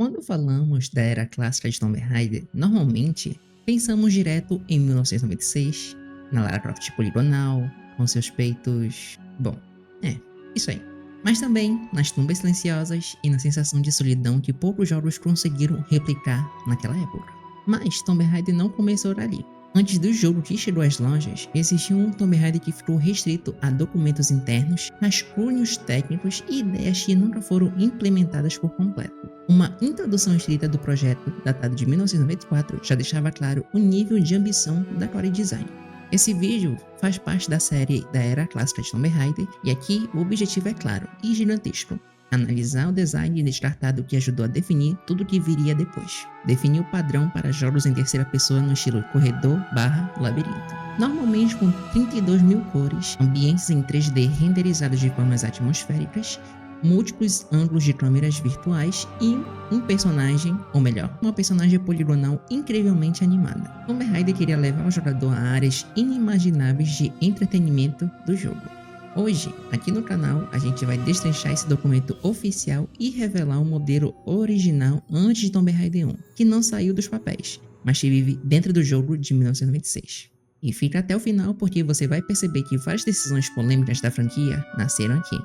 Quando falamos da era clássica de Tomb Raider, normalmente pensamos direto em 1996, na Lara Croft poligonal, com seus peitos... Bom, isso aí. Mas também nas tumbas silenciosas e na sensação de solidão que poucos jogos conseguiram replicar naquela época. Mas Tomb Raider não começou ali. Antes do jogo que chegou às lojas, existia um Tomb Raider que ficou restrito a documentos internos, rascunhos técnicos e ideias que nunca foram implementadas por completo. Uma introdução escrita do projeto, datado de 1994, já deixava claro o nível de ambição da Core Design. Esse vídeo faz parte da série da era clássica de Tomb Raider e aqui o objetivo é claro e gigantesco: analisar o design descartado que ajudou a definir tudo o que viria depois. Definir o padrão para jogos em terceira pessoa no estilo corredor/labirinto. Normalmente com 32 mil cores, ambientes em 3D renderizados de formas atmosféricas, múltiplos ângulos de câmeras virtuais e um personagem, ou melhor, uma personagem poligonal incrivelmente animada. Tomb Raider queria levar o jogador a áreas inimagináveis de entretenimento do jogo. Hoje, aqui no canal, a gente vai destrinchar esse documento oficial e revelar o modelo original antes de Tomb Raider 1, que não saiu dos papéis, mas que vive dentro do jogo de 1996. E fica até o final porque você vai perceber que várias decisões polêmicas da franquia nasceram aqui.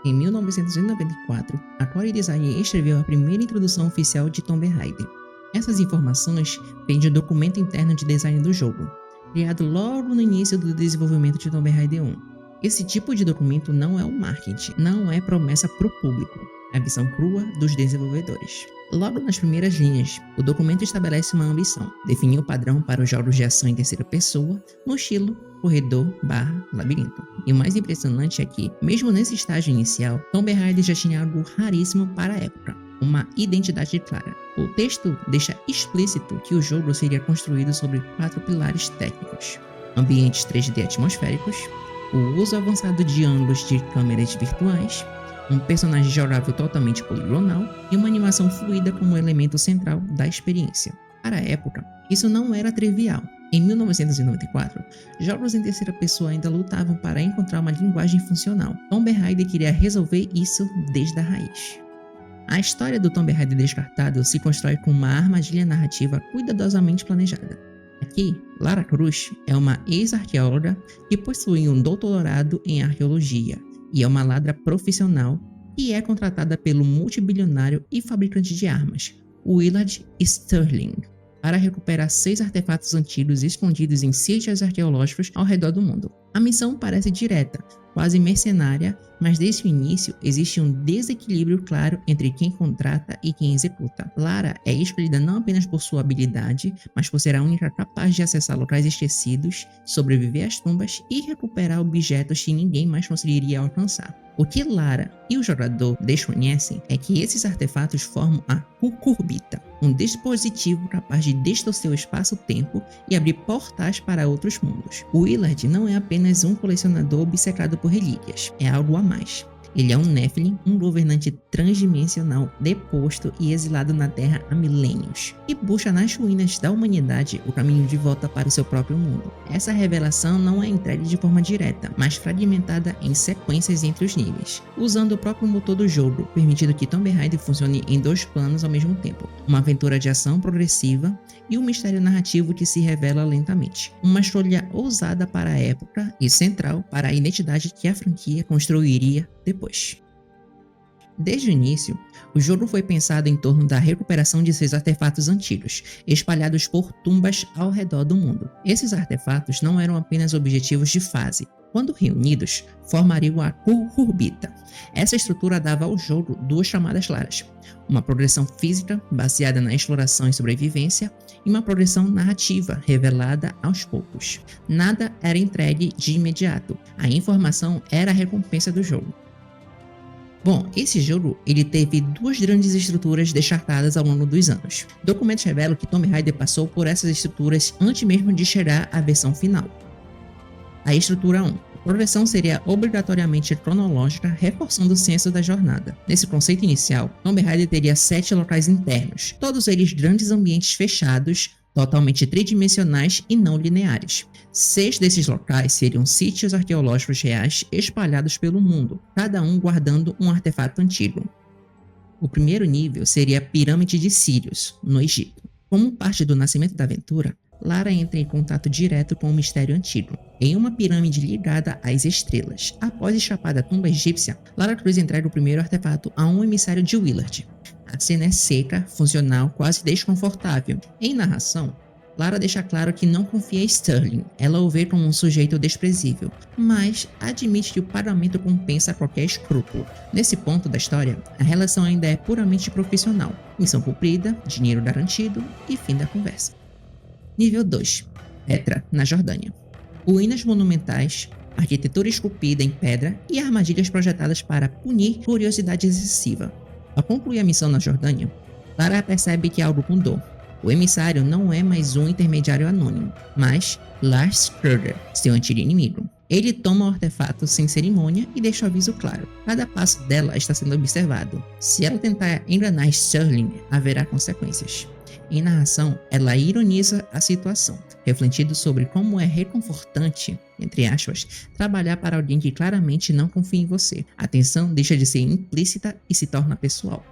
Em 1994, a Core Design escreveu a primeira introdução oficial de Tomb Raider. Essas informações vêm do documento interno de design do jogo, criado logo no início do desenvolvimento de Tomb Raider 1. Esse tipo de documento não é um marketing, não é promessa para o público, é a visão crua dos desenvolvedores. Logo nas primeiras linhas, o documento estabelece uma ambição: definir o padrão para os jogos de ação em terceira pessoa no estilo corredor/labirinto. E o mais impressionante é que, mesmo nesse estágio inicial, Tomb Raider já tinha algo raríssimo para a época: uma identidade clara. O texto deixa explícito que o jogo seria construído sobre 4 pilares técnicos: ambientes 3D atmosféricos, o uso avançado de ângulos de câmeras virtuais, um personagem jogável totalmente poligonal e uma animação fluida como elemento central da experiência. Para a época, isso não era trivial. Em 1994, jogos em terceira pessoa ainda lutavam para encontrar uma linguagem funcional. Tomb Raider queria resolver isso desde a raiz. A história do Tomb Raider descartado se constrói com uma armadilha narrativa cuidadosamente planejada. Aqui, Lara Croft é uma ex-arqueóloga que possui um doutorado em arqueologia e é uma ladra profissional e é contratada pelo multibilionário e fabricante de armas, Willard Sterling, para recuperar 6 artefatos antigos escondidos em sítios arqueológicos ao redor do mundo. A missão parece direta, quase mercenária, mas desde o início existe um desequilíbrio claro entre quem contrata e quem executa. Lara é escolhida não apenas por sua habilidade, mas por ser a única capaz de acessar locais esquecidos, sobreviver às tumbas e recuperar objetos que ninguém mais conseguiria alcançar. O que Lara e o jogador desconhecem é que esses artefatos formam a Cucurbita, um dispositivo capaz de distorcer o espaço-tempo e abrir portais para outros mundos. O Willard não é apenas um colecionador obcecado por relíquias, é algo a mais. Ele é um Nephilim, um governante transdimensional deposto e exilado na Terra há milênios, e busca nas ruínas da humanidade o caminho de volta para o seu próprio mundo. Essa revelação não é entregue de forma direta, mas fragmentada em sequências entre os níveis, usando o próprio motor do jogo, permitindo que Tomb Raider funcione em 2 planos ao mesmo tempo: uma aventura de ação progressiva e um mistério narrativo que se revela lentamente. Uma escolha ousada para a época e central para a identidade que a franquia construiria depois. Desde o início, o jogo foi pensado em torno da recuperação de 6 artefatos antigos, espalhados por tumbas ao redor do mundo. Esses artefatos não eram apenas objetivos de fase. Quando reunidos, formariam a Cucurbita. Essa estrutura dava ao jogo 2 chamadas claras: uma progressão física baseada na exploração e sobrevivência e uma progressão narrativa revelada aos poucos. Nada era entregue de imediato, a informação era a recompensa do jogo. Bom, esse jogo ele teve 2 grandes estruturas descartadas ao longo dos anos. Documentos revelam que Tomb Raider passou por essas estruturas antes mesmo de chegar à versão final. A estrutura 1. A progressão seria obrigatoriamente cronológica, reforçando o senso da jornada. Nesse conceito inicial, Tomb Raider teria 7 locais internos, todos eles grandes ambientes fechados, totalmente tridimensionais e não lineares. 6 desses locais seriam sítios arqueológicos reais espalhados pelo mundo, cada um guardando um artefato antigo. O primeiro nível seria a Pirâmide de Sirius, no Egito. Como parte do nascimento da aventura, Lara entra em contato direto com o mistério antigo, em uma pirâmide ligada às estrelas. Após escapar da tumba egípcia, Lara Cruz entrega o primeiro artefato a um emissário de Willard. A cena é seca, funcional, quase desconfortável. Em narração, Lara deixa claro que não confia em Sterling, ela o vê como um sujeito desprezível, mas admite que o pagamento compensa qualquer escrúpulo. Nesse ponto da história, a relação ainda é puramente profissional, missão cumprida, dinheiro garantido e fim da conversa. Nível 2. Petra, na Jordânia. Ruínas monumentais, arquitetura esculpida em pedra e armadilhas projetadas para punir curiosidade excessiva. Ao concluir a missão na Jordânia, Lara percebe que algo mudou. O emissário não é mais um intermediário anônimo, mas Lars Kruger, seu antigo inimigo. Ele toma o artefato sem cerimônia e deixa o aviso claro. Cada passo dela está sendo observado. Se ela tentar enganar Sterling, haverá consequências. Em narração, ela ironiza a situação, refletindo sobre como é reconfortante, entre aspas, trabalhar para alguém que claramente não confia em você. A tensão deixa de ser implícita e se torna pessoal.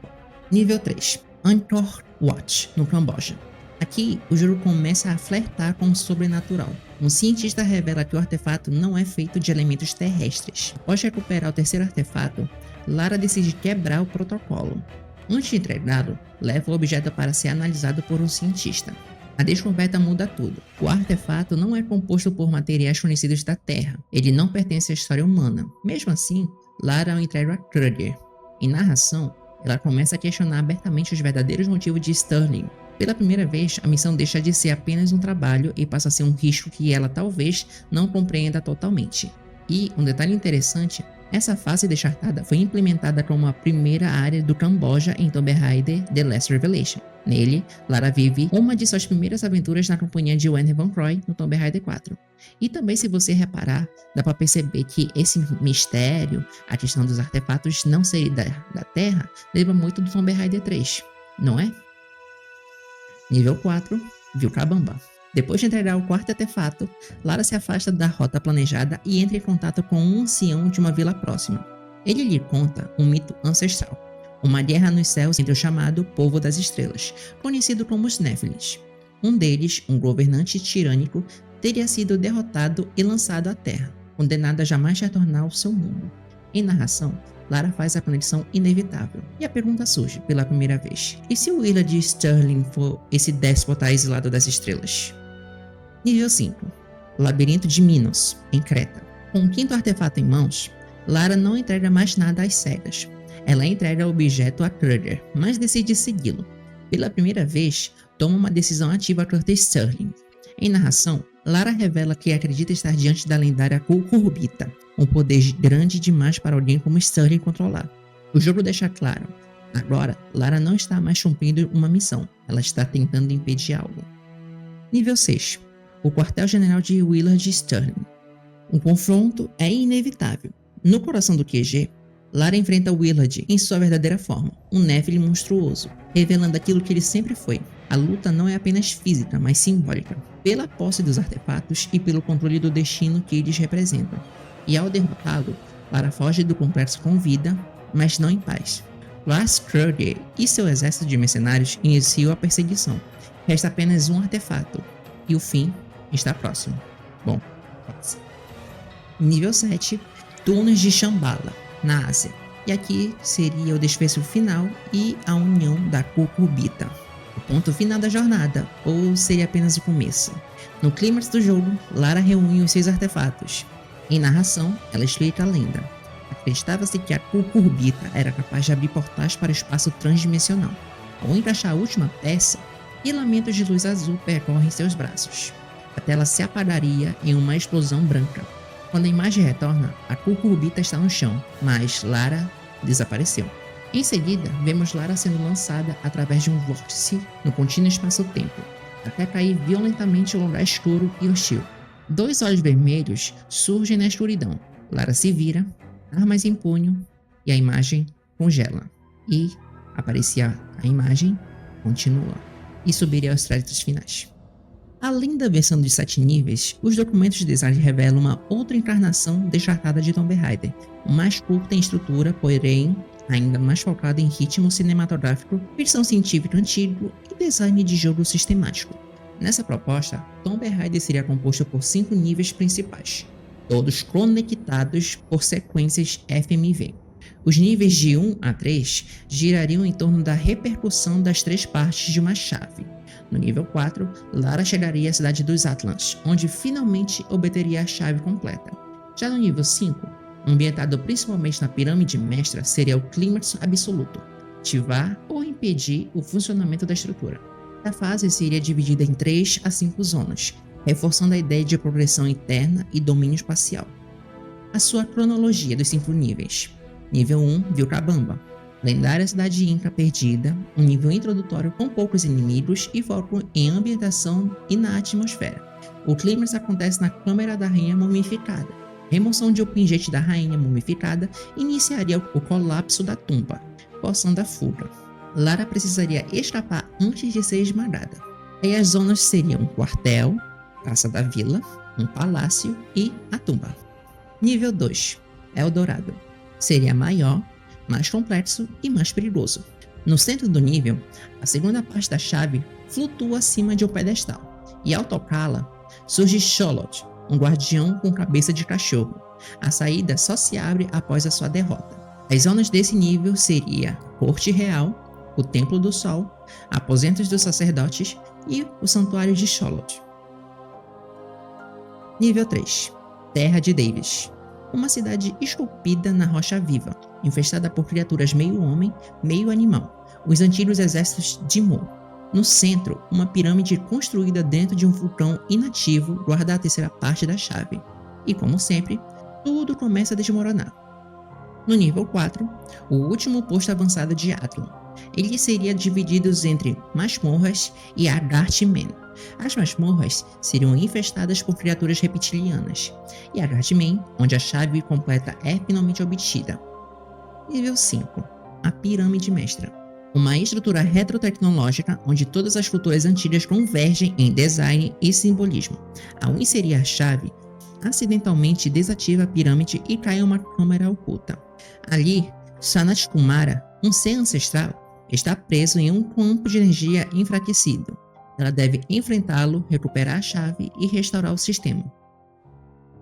Nível 3. Angkor Wat, no Camboja. Aqui, o jogo começa a flertar com o sobrenatural. Um cientista revela que o artefato não é feito de elementos terrestres. Após recuperar o terceiro artefato, Lara decide quebrar o protocolo. Antes de entregá-lo, leva o objeto para ser analisado por um cientista. A descoberta muda tudo. O artefato não é composto por materiais conhecidos da Terra. Ele não pertence à história humana. Mesmo assim, Lara o entrega a Kruger. Em narração, ela começa a questionar abertamente os verdadeiros motivos de Sterling. Pela primeira vez, a missão deixa de ser apenas um trabalho e passa a ser um risco que ela talvez não compreenda totalmente. E, um detalhe interessante, essa fase descartada foi implementada como a primeira área do Camboja em Tomb Raider The Last Revelation. Nele, Lara vive uma de suas primeiras aventuras na companhia de Wayne Van Croy no Tomb Raider 4. E também, se você reparar, dá para perceber que esse mistério, a questão dos artefatos não serem da Terra, lembra muito do Tomb Raider 3, não é? Nível 4, Vilcabamba. Depois de entregar o quarto artefato, Lara se afasta da rota planejada e entra em contato com um ancião de uma vila próxima. Ele lhe conta um mito ancestral, uma guerra nos céus entre o chamado Povo das Estrelas, conhecido como os Nephilims. Um deles, um governante tirânico, teria sido derrotado e lançado à Terra, condenado a jamais retornar ao seu mundo. Em narração, Lara faz a conexão inevitável, e a pergunta surge pela primeira vez: e se o Willard Sterling for esse déspota exilado das estrelas? Nível 5. Labirinto de Minos, em Creta. Com o quinto artefato em mãos, Lara não entrega mais nada às cegas. Ela entrega o objeto a Kruger, mas decide segui-lo. Pela primeira vez, toma uma decisão ativa contra Sterling. Em narração, Lara revela que acredita estar diante da lendária Kukurbita, um poder grande demais para alguém como Sterling controlar. O jogo deixa claro, agora Lara não está mais cumprindo uma missão, ela está tentando impedir algo. Nível 6. O quartel-general de Willard Sterling. Um confronto é inevitável. No coração do QG, Lara enfrenta Willard em sua verdadeira forma, um Nephilim monstruoso, revelando aquilo que ele sempre foi. A luta não é apenas física, mas simbólica, pela posse dos artefatos e pelo controle do destino que eles representam. E ao derrotá-lo, Lara foge do complexo com vida, mas não em paz. Lars Kruger e seu exército de mercenários iniciam a perseguição. Resta apenas um artefato, e o fim está próximo. Bom, quase. Nível 7. Túneis de Shambhala, na Ásia. E aqui seria o desfecho final e a união da Kukurbita. O ponto final da jornada, ou seria apenas o começo? No clímax do jogo, Lara reúne os 6 artefatos. Em narração, ela explica a lenda. Acreditava-se que a Kukurbita era capaz de abrir portais para o espaço transdimensional. Ao encaixar a última peça, filamentos de luz azul percorrem seus braços. A tela se apagaria em uma explosão branca. Quando a imagem retorna, a Kukurbita está no chão, mas Lara desapareceu. Em seguida, vemos Lara sendo lançada através de um vórtice no contínuo espaço-tempo, até cair violentamente em um lugar escuro e hostil. 2 olhos vermelhos surgem na escuridão. Lara se vira, armas em punho, e a imagem congela. E aparecia a imagem, continua, e subiria aos créditos finais. Além da versão de 7 níveis, os documentos de design revelam uma outra encarnação descartada de Tomb Raider, mais curta em estrutura, porém ainda mais focado em ritmo cinematográfico, ficção científica antigo e design de jogo sistemático. Nessa proposta, Tomb Raider seria composto por 5 níveis principais, todos conectados por sequências FMV. Os níveis de 1 a 3 girariam em torno da repercussão das 3 partes de uma chave. No nível 4, Lara chegaria à cidade dos Atlas, onde finalmente obteria a chave completa. Já no nível 5, ambientado principalmente na Pirâmide Mestra, seria o clímax absoluto, ativar ou impedir o funcionamento da estrutura. A fase seria dividida em 3 a 5 zonas, reforçando a ideia de progressão interna e domínio espacial. A sua cronologia dos 5 níveis. Nível 1, Vilcabamba, lendária cidade inca perdida, um nível introdutório com poucos inimigos e foco em ambientação e na atmosfera. O clímax acontece na Câmara da Rainha Mumificada. Remoção de um pingente da Rainha Mumificada iniciaria o colapso da tumba, forçando a fuga. Lara precisaria escapar antes de ser esmagada. E as zonas seriam um quartel, Praça da Vila, um palácio e a tumba. Nível 2, Eldorado. Seria maior, mais complexo e mais perigoso. No centro do nível, a segunda parte da chave flutua acima de um pedestal, e ao tocá-la, surge Xolotl, um guardião com cabeça de cachorro. A saída só se abre após a sua derrota. As zonas desse nível seriam Corte Real, o Templo do Sol, Aposentos dos Sacerdotes e o Santuário de Xolotl. Nível 3, Terra de Davis. Uma cidade esculpida na rocha viva, infestada por criaturas meio homem, meio animal, os antigos exércitos de Mu. No centro, uma pirâmide construída dentro de um vulcão inativo guarda a terceira parte da chave. E como sempre, tudo começa a desmoronar. No nível 4, o último posto avançado de Atlan. Ele seria dividido entre masmorras e Agarthmen. As masmorras seriam infestadas por criaturas reptilianas, e Agarthmen, onde a chave completa é finalmente obtida. Nível 5, a Pirâmide Mestra. Uma estrutura retrotecnológica onde todas as culturas antigas convergem em design e simbolismo. Ao inserir a chave, acidentalmente desativa a pirâmide e cai em uma câmara oculta. Ali, Sanat Kumara, um ser ancestral, está preso em um campo de energia enfraquecido. Ela deve enfrentá-lo, recuperar a chave e restaurar o sistema.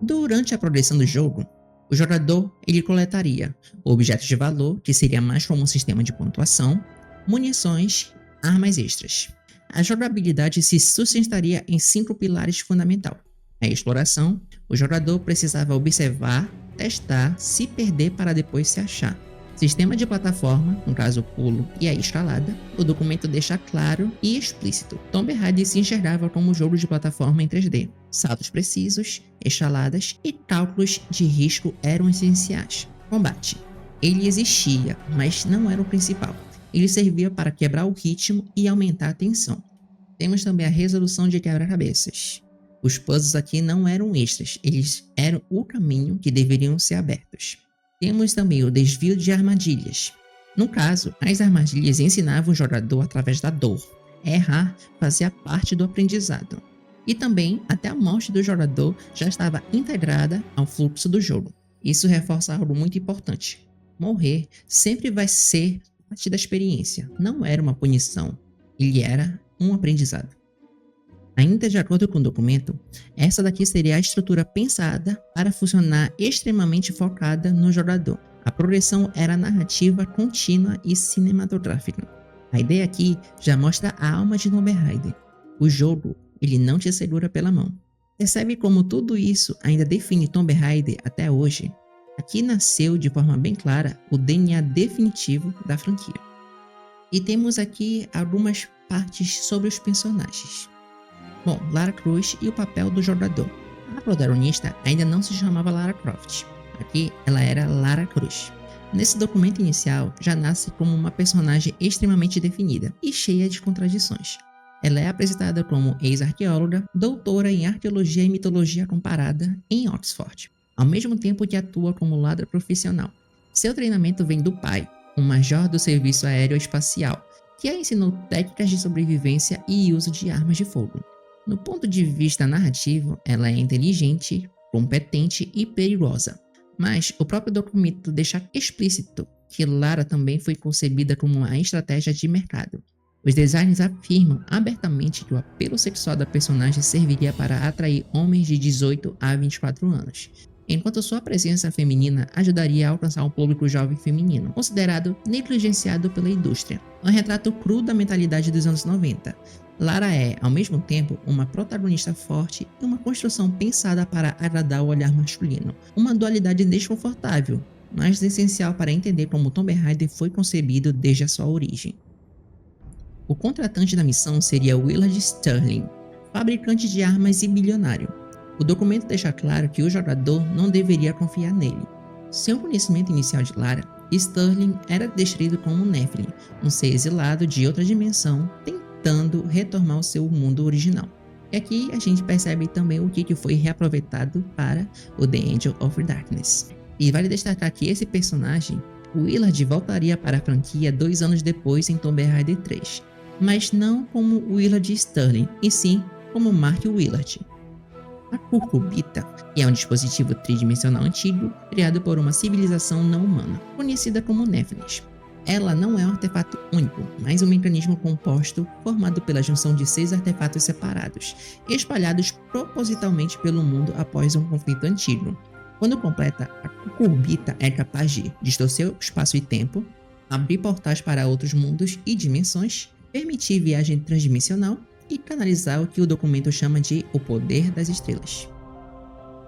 Durante a progressão do jogo, o jogador coletaria objetos de valor, que seria mais como um sistema de pontuação, munições, armas extras. A jogabilidade se sustentaria em 5 pilares fundamentais. A exploração, o jogador precisava observar, testar, se perder para depois se achar. Sistema de plataforma, no caso o pulo e a escalada, o documento deixa claro e explícito. Tomb Raider se enxergava como um jogo de plataforma em 3D. Saltos precisos, escaladas e cálculos de risco eram essenciais. Combate. Ele existia, mas não era o principal. Ele servia para quebrar o ritmo e aumentar a tensão. Temos também a resolução de quebra-cabeças. Os puzzles aqui não eram extras, eles eram o caminho que deveriam ser abertos. Temos também o desvio de armadilhas. No caso, as armadilhas ensinavam o jogador através da dor. Errar fazia parte do aprendizado. E também, até a morte do jogador já estava integrada ao fluxo do jogo. Isso reforça algo muito importante. Morrer sempre vai ser parte da experiência. Não era uma punição, ele era um aprendizado. Ainda de acordo com o documento, essa daqui seria a estrutura pensada para funcionar extremamente focada no jogador. A progressão era narrativa contínua e cinematográfica. A ideia aqui já mostra a alma de Tomb Raider. O jogo, ele não te segura pela mão. Percebe como tudo isso ainda define Tomb Raider até hoje? Aqui nasceu de forma bem clara o DNA definitivo da franquia. E temos aqui algumas partes sobre os personagens. Bom, Lara Croft e o papel do jogador. A protagonista ainda não se chamava Lara Croft. Aqui ela era Lara Cruz. Nesse documento inicial já nasce como uma personagem extremamente definida e cheia de contradições. Ela é apresentada como ex-arqueóloga, doutora em arqueologia e mitologia comparada em Oxford, ao mesmo tempo que atua como ladra profissional. Seu treinamento vem do pai, um major do Serviço Aéreo Espacial, que a ensinou técnicas de sobrevivência e uso de armas de fogo. No ponto de vista narrativo, ela é inteligente, competente e perigosa. Mas o próprio documento deixa explícito que Lara também foi concebida como uma estratégia de mercado. Os designers afirmam abertamente que o apelo sexual da personagem serviria para atrair homens de 18 a 24 anos, enquanto sua presença feminina ajudaria a alcançar um público jovem feminino, considerado negligenciado pela indústria. Um retrato cru da mentalidade dos anos 90. Lara é, ao mesmo tempo, uma protagonista forte e uma construção pensada para agradar o olhar masculino. Uma dualidade desconfortável, mas essencial para entender como Tomb Raider foi concebido desde a sua origem. O contratante da missão seria Willard Sterling, fabricante de armas e bilionário. O documento deixa claro que o jogador não deveria confiar nele. Sem o conhecimento inicial de Lara, Sterling era descrito como um Nephilim, um ser exilado de outra dimensão, tentando retornar ao seu mundo original. E aqui a gente percebe também o que foi reaproveitado para o The Angel of Darkness. E vale destacar que esse personagem, Willard, voltaria para a franquia 2 anos depois em Tomb Raider 3, mas não como Willard Sterling, e sim como Mark Willard. A Cucurbita é um dispositivo tridimensional antigo criado por uma civilização não humana, conhecida como Nephilims. Ela não é um artefato único, mas um mecanismo composto formado pela junção de 6 artefatos separados, espalhados propositalmente pelo mundo após um conflito antigo. Quando completa, a Cucurbita é capaz de distorcer o espaço e tempo, abrir portais para outros mundos e dimensões, permitir viagem transdimensional e canalizar o que o documento chama de o poder das estrelas.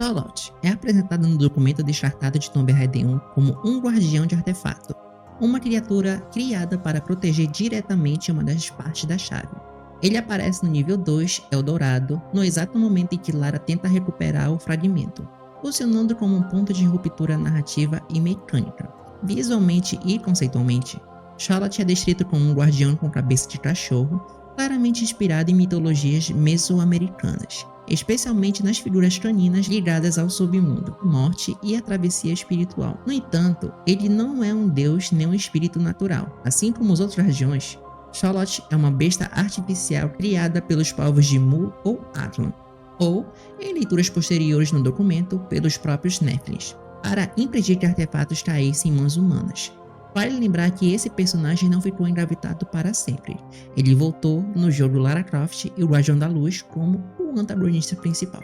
Charlotte é apresentada no documento descartado de Tomb Raider 1 como um guardião de artefato, uma criatura criada para proteger diretamente uma das partes da chave. Ele aparece no nível 2, Eldorado, no exato momento em que Lara tenta recuperar o fragmento, funcionando como um ponto de ruptura narrativa e mecânica. Visualmente e conceitualmente, Charlotte é descrito como um guardião com cabeça de cachorro, claramente inspirado em mitologias mesoamericanas, especialmente nas figuras caninas ligadas ao submundo, morte e a travessia espiritual. No entanto, ele não é um deus nem um espírito natural. Assim como os outros guardiões, Charlotte é uma besta artificial criada pelos povos de Mu ou Atlan, ou, em leituras posteriores no documento, pelos próprios Nephilims, para impedir que artefatos caíssem em mãos humanas. Vale lembrar que esse personagem não ficou engravitado para sempre. Ele voltou no jogo Lara Croft e o Guardião da Luz como o antagonista principal.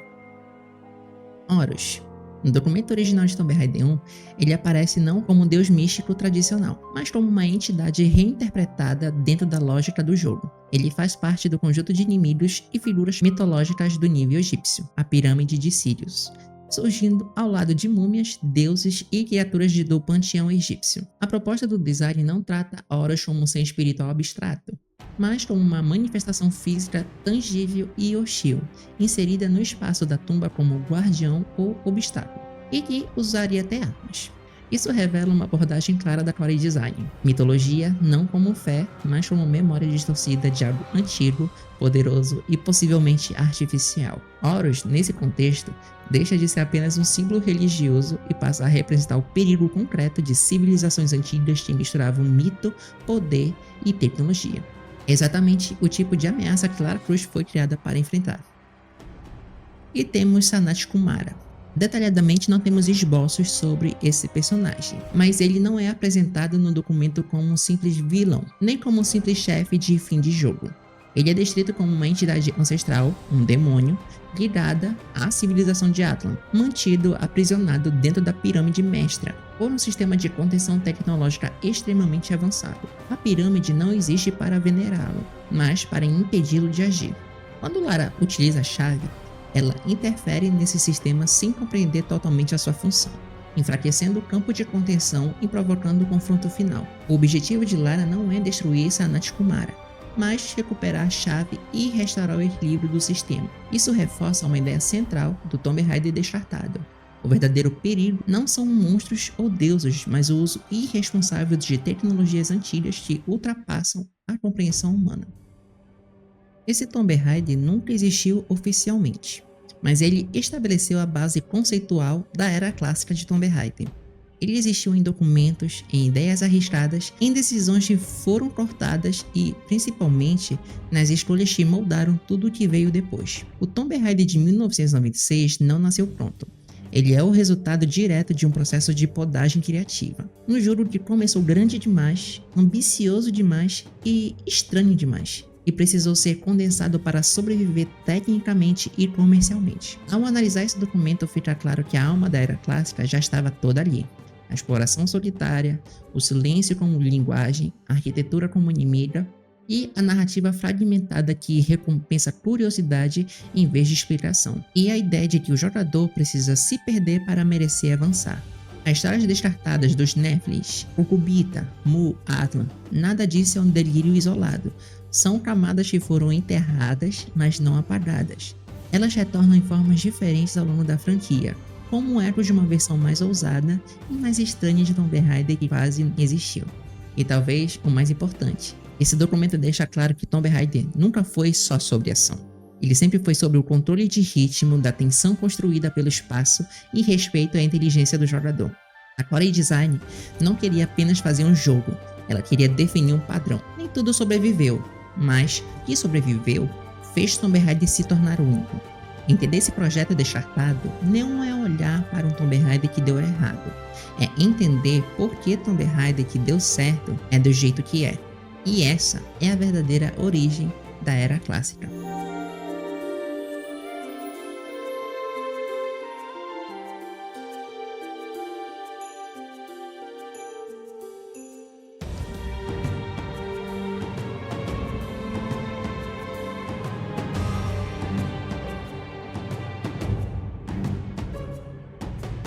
Horus. No documento original de Tomb Raider 1, ele aparece não como um deus místico tradicional, mas como uma entidade reinterpretada dentro da lógica do jogo. Ele faz parte do conjunto de inimigos e figuras mitológicas do nível egípcio, a Pirâmide de Sírios, surgindo ao lado de múmias, deuses e criaturas do panteão egípcio. A proposta do design não trata Horus como um ser espiritual abstrato, mas como uma manifestação física tangível e hostil, inserida no espaço da tumba como guardião ou obstáculo, e que usaria até armas. Isso revela uma abordagem clara da core design. Mitologia não como fé, mas como memória distorcida de algo antigo, poderoso e possivelmente artificial. Horus, nesse contexto, deixa de ser apenas um símbolo religioso e passa a representar o perigo concreto de civilizações antigas que misturavam mito, poder e tecnologia. Exatamente o tipo de ameaça que Lara Croft foi criada para enfrentar. E temos Sanat Kumara. Detalhadamente não temos esboços sobre esse personagem, mas ele não é apresentado no documento como um simples vilão, nem como um simples chefe de fim de jogo. Ele é descrito como uma entidade ancestral, um demônio, ligada à civilização de Atlan, mantido aprisionado dentro da pirâmide mestra, por um sistema de contenção tecnológica extremamente avançado. A pirâmide não existe para venerá-lo, mas para impedi-lo de agir. Quando Lara utiliza a chave, ela interfere nesse sistema sem compreender totalmente a sua função, enfraquecendo o campo de contenção e provocando o confronto final. O objetivo de Lara não é destruir Sanat Kumara, mas recuperar a chave e restaurar o equilíbrio do sistema. Isso reforça uma ideia central do Tomb Raider descartado. O verdadeiro perigo não são monstros ou deuses, mas o uso irresponsável de tecnologias antigas que ultrapassam a compreensão humana. Esse Tomb Raider nunca existiu oficialmente, mas ele estabeleceu a base conceitual da era clássica de Tomb Raider. Ele existiu em documentos, em ideias arriscadas, em decisões que foram cortadas e, principalmente, nas escolhas que moldaram tudo o que veio depois. O Tomb Raider de 1996 não nasceu pronto. Ele é o resultado direto de um processo de podagem criativa. Um jogo que começou grande demais, ambicioso demais e estranho demais, e precisou ser condensado para sobreviver tecnicamente e comercialmente. Ao analisar esse documento, fica claro que a alma da era clássica já estava toda ali. A exploração solitária, o silêncio como linguagem, a arquitetura como inimiga e a narrativa fragmentada que recompensa curiosidade em vez de explicação. E a ideia de que o jogador precisa se perder para merecer avançar. As histórias descartadas dos Netflix, Cucubita, Mu, Atlan, nada disso é um delírio isolado. São camadas que foram enterradas, mas não apagadas. Elas retornam em formas diferentes ao longo da franquia, como um eco de uma versão mais ousada e mais estranha de Tomb Raider que quase existiu. E talvez o mais importante, esse documento deixa claro que Tomb Raider nunca foi só sobre ação. Ele sempre foi sobre o controle de ritmo, da tensão construída pelo espaço e respeito à inteligência do jogador. A Core Design não queria apenas fazer um jogo, ela queria definir um padrão. Nem tudo sobreviveu, mas o que sobreviveu fez Tomb Raider se tornar único. Entender esse projeto descartado não é olhar para um Tomb Raider que deu errado, é entender por que Tomb Raider que deu certo é do jeito que é. E essa é a verdadeira origem da era clássica.